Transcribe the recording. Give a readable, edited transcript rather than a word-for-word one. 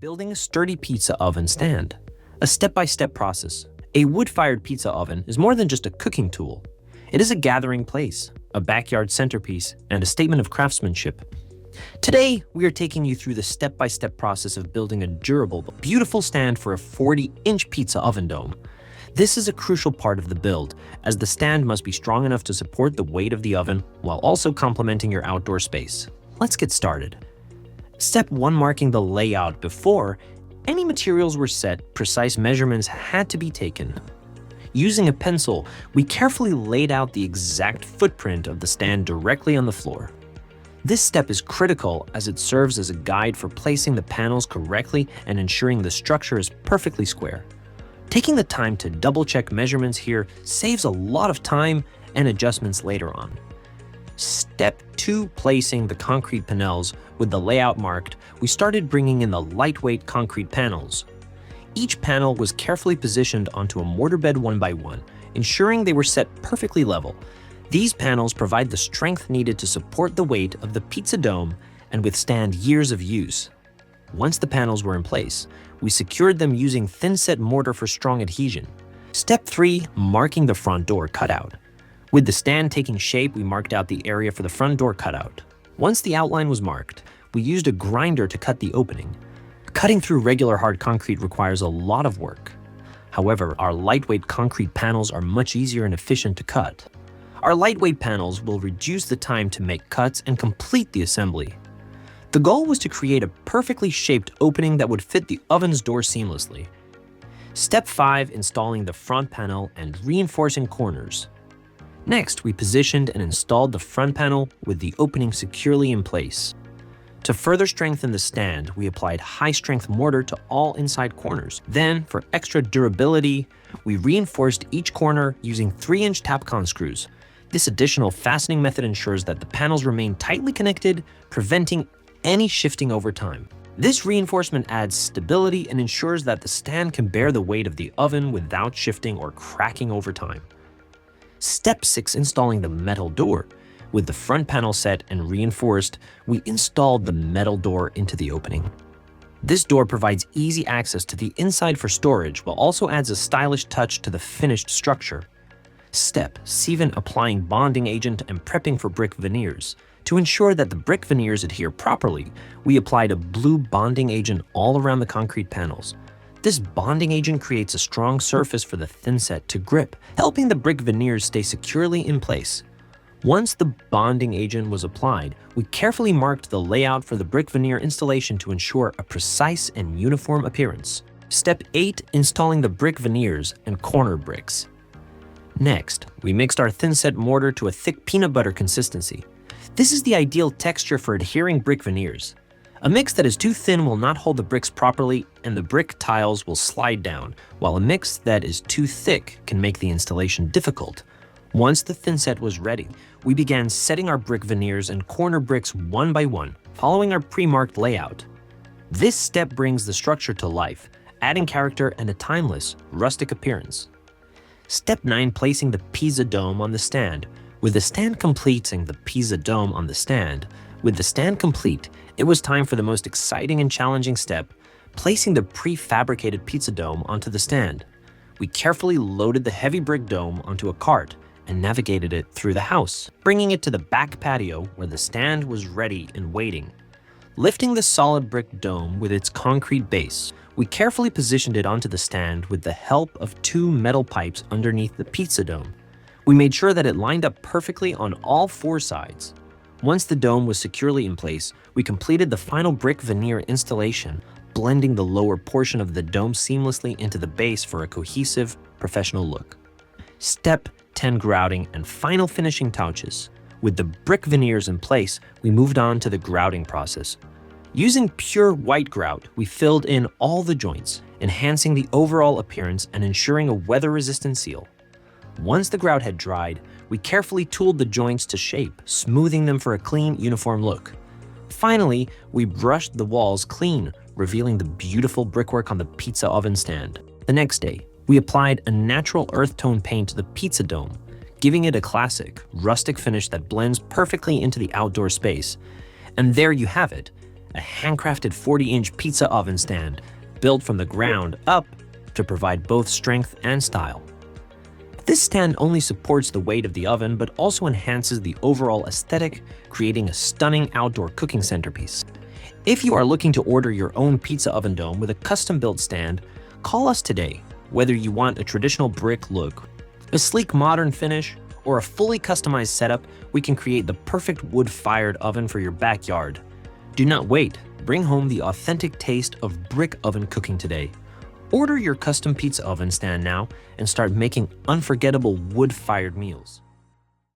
Building a sturdy pizza oven stand. A step-by-step process. A wood-fired pizza oven is more than just a cooking tool. It is a gathering place, a backyard centerpiece, and a statement of craftsmanship. Today, we are taking you through the step-by-step process of building a durable but beautiful stand for a 40-inch pizza oven dome. This is a crucial part of the build, as the stand must be strong enough to support the weight of the oven while also complementing your outdoor space. Let's get started. Step 1. Marking the layout. Before any materials were set, precise measurements had to be taken. Using a pencil, we carefully laid out the exact footprint of the stand directly on the floor. This step is critical as it serves as a guide for placing the panels correctly and ensuring the structure is perfectly square. Taking the time to double-check measurements here saves a lot of time and adjustments later on. Step 2. Placing the concrete panels. With the layout marked, we started bringing in the lightweight concrete panels. Each panel was carefully positioned onto a mortar bed one by one, ensuring they were set perfectly level. These panels provide the strength needed to support the weight of the pizza dome and withstand years of use. Once the panels were in place, we secured them using thin-set mortar for strong adhesion. Step 3. Marking the front door cutout. With the stand taking shape, we marked out the area for the front door cutout. Once the outline was marked, we used a grinder to cut the opening. Cutting through regular hard concrete requires a lot of work. However, our lightweight concrete panels are much easier and efficient to cut. Our lightweight panels will reduce the time to make cuts and complete the assembly. The goal was to create a perfectly shaped opening that would fit the oven's door seamlessly. Step 5. Installing the front panel and reinforcing corners. Next, we positioned and installed the front panel with the opening securely in place. To further strengthen the stand, we applied high-strength mortar to all inside corners. Then, for extra durability, we reinforced each corner using 3-inch Tapcon screws. This additional fastening method ensures that the panels remain tightly connected, preventing any shifting over time. This reinforcement adds stability and ensures that the stand can bear the weight of the oven without shifting or cracking over time. Step 6. Installing the metal door. With the front panel set and reinforced, we installed the metal door into the opening. This door provides easy access to the inside for storage, while also adds a stylish touch to the finished structure. Step 7. Applying bonding agent and prepping for brick veneers. To ensure that the brick veneers adhere properly, we applied a blue bonding agent all around the concrete panels. This bonding agent creates a strong surface for the thinset to grip, helping the brick veneers stay securely in place. Once the bonding agent was applied, we carefully marked the layout for the brick veneer installation to ensure a precise and uniform appearance. Step 8. Installing the brick veneers and corner bricks. Next, we mixed our thin-set mortar to a thick peanut butter consistency. This is the ideal texture for adhering brick veneers. A mix that is too thin will not hold the bricks properly and the brick tiles will slide down, while a mix that is too thick can make the installation difficult. Once the thinset was ready, we began setting our brick veneers and corner bricks one by one, following our pre-marked layout. This step brings the structure to life, adding character and a timeless, rustic appearance. Step 9. Placing the pizza dome on the stand. With the stand complete, it was time for the most exciting and challenging step, placing the prefabricated pizza dome onto the stand. We carefully loaded the heavy brick dome onto a cart and navigated it through the house, bringing it to the back patio where the stand was ready and waiting. Lifting the solid brick dome with its concrete base, we carefully positioned it onto the stand with the help of 2 metal pipes underneath the pizza dome. We made sure that it lined up perfectly on all 4 sides. Once the dome was securely in place, we completed the final brick veneer installation, blending the lower portion of the dome seamlessly into the base for a cohesive, professional look. Step 10. Grouting and final finishing touches. With the brick veneers in place, we moved on to the grouting process. Using pure white grout, we filled in all the joints, enhancing the overall appearance and ensuring a weather-resistant seal. Once the grout had dried, we carefully tooled the joints to shape, smoothing them for a clean, uniform look. Finally, we brushed the walls clean, revealing the beautiful brickwork on the pizza oven stand. The next day, we applied a natural earth tone paint to the pizza dome, giving it a classic, rustic finish that blends perfectly into the outdoor space. And there you have it, a handcrafted 40-inch pizza oven stand built from the ground up to provide both strength and style. This stand only supports the weight of the oven but also enhances the overall aesthetic, creating a stunning outdoor cooking centerpiece. If you are looking to order your own pizza oven dome with a custom-built stand, call us today. Whether you want a traditional brick look, a sleek modern finish, or a fully customized setup, we can create the perfect wood-fired oven for your backyard. Do not wait. Bring home the authentic taste of brick oven cooking today. Order your custom pizza oven stand now and start making unforgettable wood-fired meals.